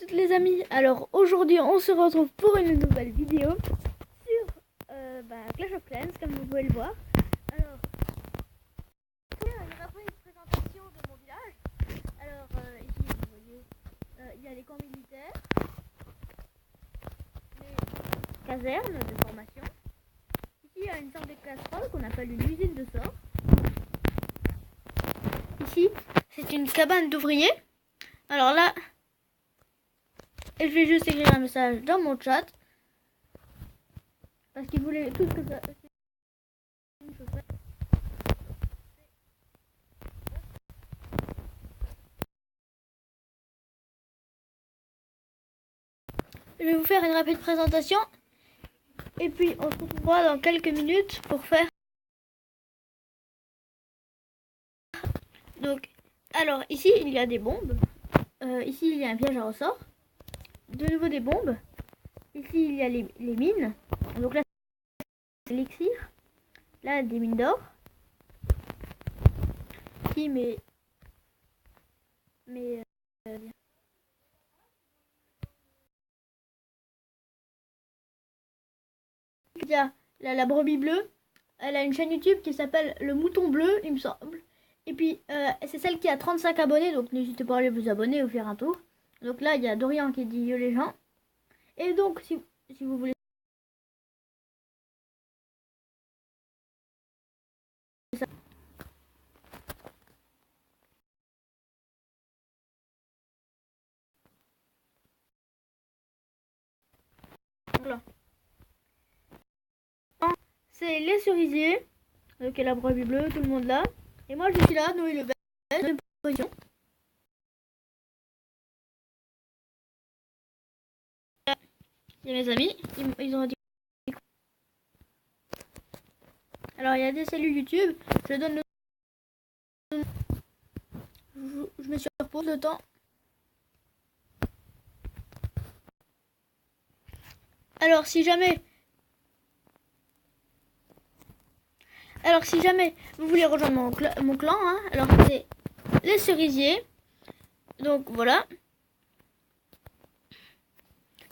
toutes les amis, alors aujourd'hui on se retrouve pour une nouvelle vidéo sur Clash of Clans comme vous pouvez le voir. Alors, il y aura une présentation de mon village. Alors ici vous voyez, il y a les camps militaires, les casernes de formation. Ici il y a une sorte de casserole qu'on appelle une usine de sorts. Ici c'est une cabane d'ouvriers. Alors là, je vais juste écrire un message dans mon chat. Parce qu'il voulait tout ce que ça... Je vais vous faire une rapide présentation. Et puis on se retrouvera dans quelques minutes pour faire... Donc, alors ici il y a des bombes. Ici il y a un piège à ressort. De nouveau des bombes. Ici il y a les mines. Donc là c'est l'élixir. Là des mines d'or. Ici il y a la brebis bleue. Elle a une chaîne YouTube qui s'appelle Le Mouton Bleu, il me semble. Et puis c'est celle qui a 35 abonnés, donc n'hésitez pas à aller vous abonner ou faire un tour. Donc là il y a Dorian qui dit yo les gens. Et donc si vous voulez ça. Voilà. C'est les cerisiers. Donc il y a la brebis bleue, tout le monde là. Et moi je suis là, Noé le bel, position. Il y a mes amis, ils ont dit. Alors il y a des cellules YouTube, je donne le... Je me suis repose le temps. Alors si jamais vous voulez rejoindre mon clan, hein, alors c'est les cerisiers. Donc voilà.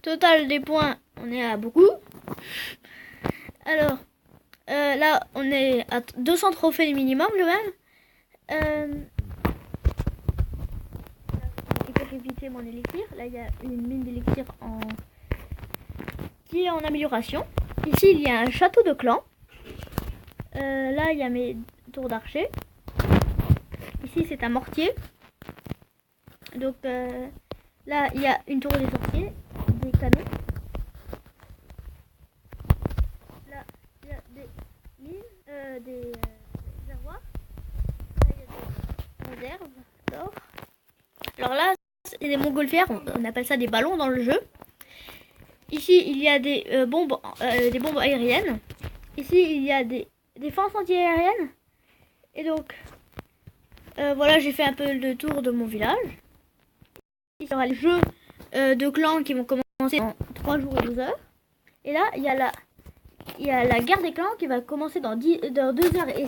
Total des points, on est à beaucoup. Alors là on est à 200 trophées minimum le même. Il faut éviter mon élixir. Là il y a une mine d'élixir qui est en amélioration. Ici il y a un château de clan. Là il y a mes tours d'archer. Ici c'est un mortier. Donc là il y a une tour des sorciers, des canons. Là il y a des mines, des réservoirs. Là il y a des réserves d'or. Alors là c'est des montgolfières, on appelle ça des ballons dans le jeu. Ici il y a des bombes aériennes. Ici il y a des défenses anti-aériennes. Et donc voilà, j'ai fait un peu le tour de mon village. Il y aura les jeux de clans qui vont commencer dans 3 jours et 12 heures. Et là il y a la guerre des clans qui va commencer dans 2 heures et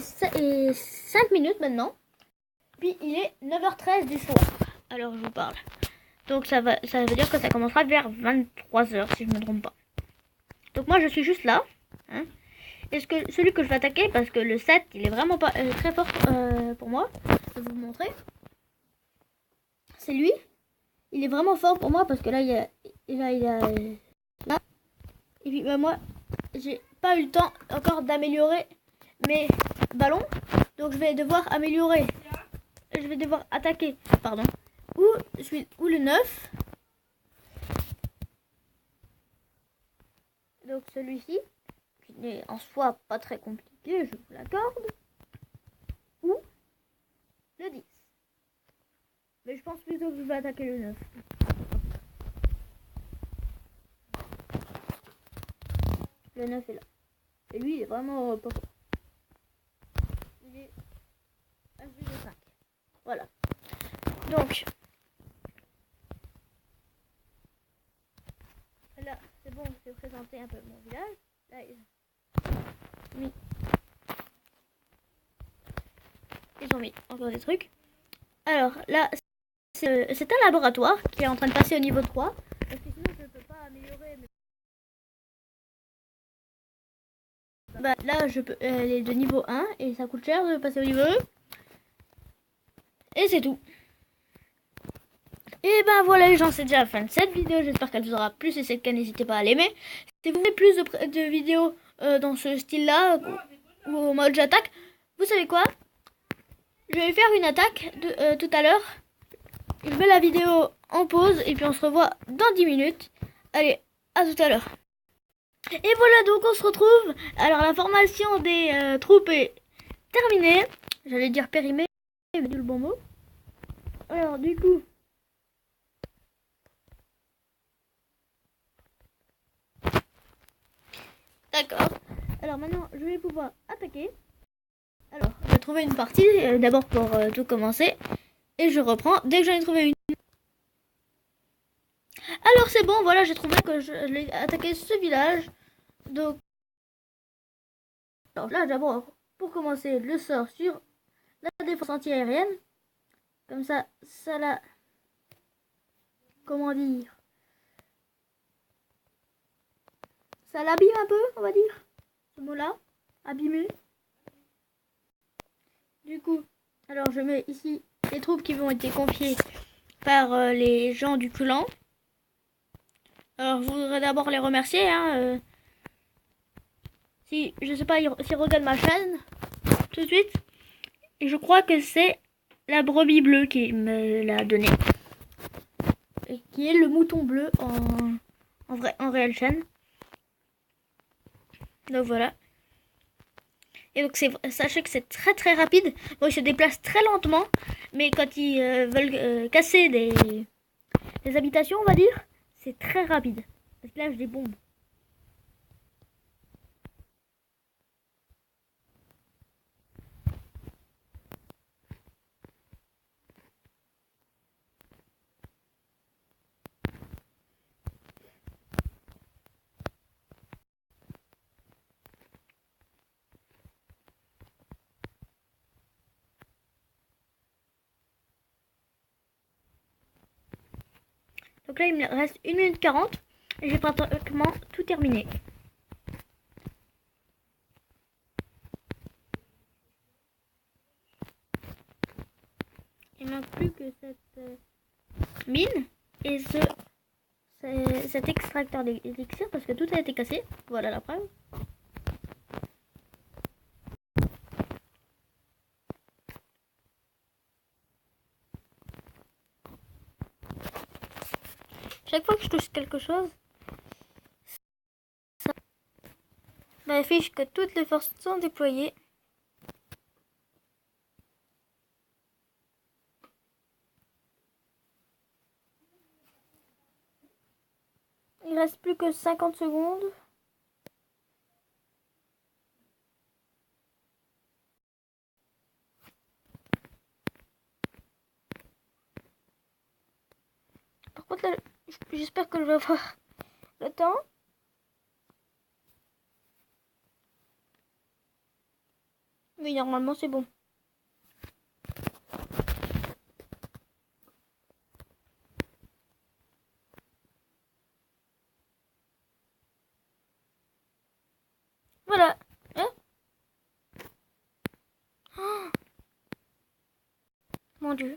5 minutes maintenant. Puis il est 9h13 du soir. Alors je vous parle. Donc ça veut dire que ça commencera vers 23 h si je ne me trompe pas. Donc moi je suis juste là. Hein. Et celui que je vais attaquer, parce que le 7 il est vraiment pas très fort pour moi. Je vais vous montrer. C'est lui. Il est vraiment fort pour moi parce que là il y a là. Et puis moi j'ai pas eu le temps encore d'améliorer mes ballons. Donc je vais devoir attaquer, pardon. Ou le 9. Donc celui-ci, qui n'est en soi pas très compliqué, je vous l'accorde. Ou le 10. Mais je pense plutôt que je vais attaquer le 9. Le 9 est là. Et lui, il est vraiment pas fort. Il est HV5. Voilà. Donc, là, c'est bon, je vais présenter un peu mon village. Là, ils ont mis encore des trucs. Alors, là, c'est un laboratoire qui est en train de passer au niveau 3. Parce que sinon, je ne peux pas améliorer. Bah, là, elle est de niveau 1 et ça coûte cher de passer au niveau 2. Et c'est tout. Et ben voilà les gens, c'est déjà la fin de cette vidéo. J'espère qu'elle vous aura plu. Si c'est le cas, n'hésitez pas à l'aimer. Si vous voulez plus de vidéos dans ce style-là, ou au mode j'attaque, vous savez quoi? Je vais faire une attaque tout à l'heure. Je mets la vidéo en pause et puis on se revoit dans 10 minutes. Allez, à tout à l'heure. Et voilà, donc on se retrouve. Alors la formation des troupes est terminée. J'allais dire périmée, mais c'est le bon mot. Alors du coup... D'accord. Alors maintenant, je vais pouvoir attaquer. Alors, je vais trouver une partie, d'abord pour tout commencer. Et je reprends dès que j'en ai trouvé une. Alors c'est bon, voilà, j'ai trouvé que je l'ai attaqué ce village. Donc, alors là d'abord, pour commencer, le sort sur la défense anti-aérienne. Comme ça la... Comment dire? Ça l'abîme un peu, on va dire. Ce mot-là, abîmer. Du coup, alors je mets ici les troupes qui vont être confiées par les gens du clan. Alors je voudrais d'abord les remercier. Si, je sais pas, s'ils regardent ma chaîne tout de suite. Et je crois que c'est la brebis bleue qui me l'a donné. Et qui est le mouton bleu en réelle chaîne. Donc voilà. Et donc sachez que c'est très très rapide. Bon, ils se déplacent très lentement. Mais quand ils veulent casser des habitations, on va dire, c'est très rapide. Parce que là, j'ai des bombes. Donc là, il me reste 1 minute 40. Et j'ai pratiquement tout terminé. Il manque plus que cette mine et cet extracteur d'élixir parce que tout a été cassé. Voilà la preuve. Chaque fois que je touche quelque chose, ça m'affiche que toutes les forces sont déployées. Il reste plus que 50 secondes. Par contre, là, j'espère que je vais avoir le temps. Oui, normalement, c'est bon. Voilà. Hein? Oh, mon Dieu.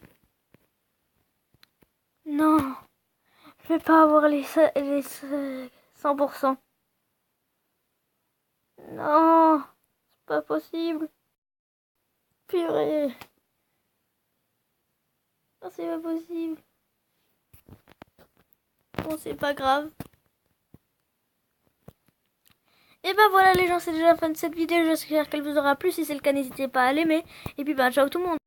Non. Je vais pas avoir les 100%. Non. C'est pas possible. Purée. Oh, c'est pas possible. Bon, c'est pas grave. Et ben voilà les gens, c'est déjà la fin de cette vidéo. J'espère qu'elle vous aura plu. Si c'est le cas, n'hésitez pas à l'aimer. Et puis bah ciao tout le monde.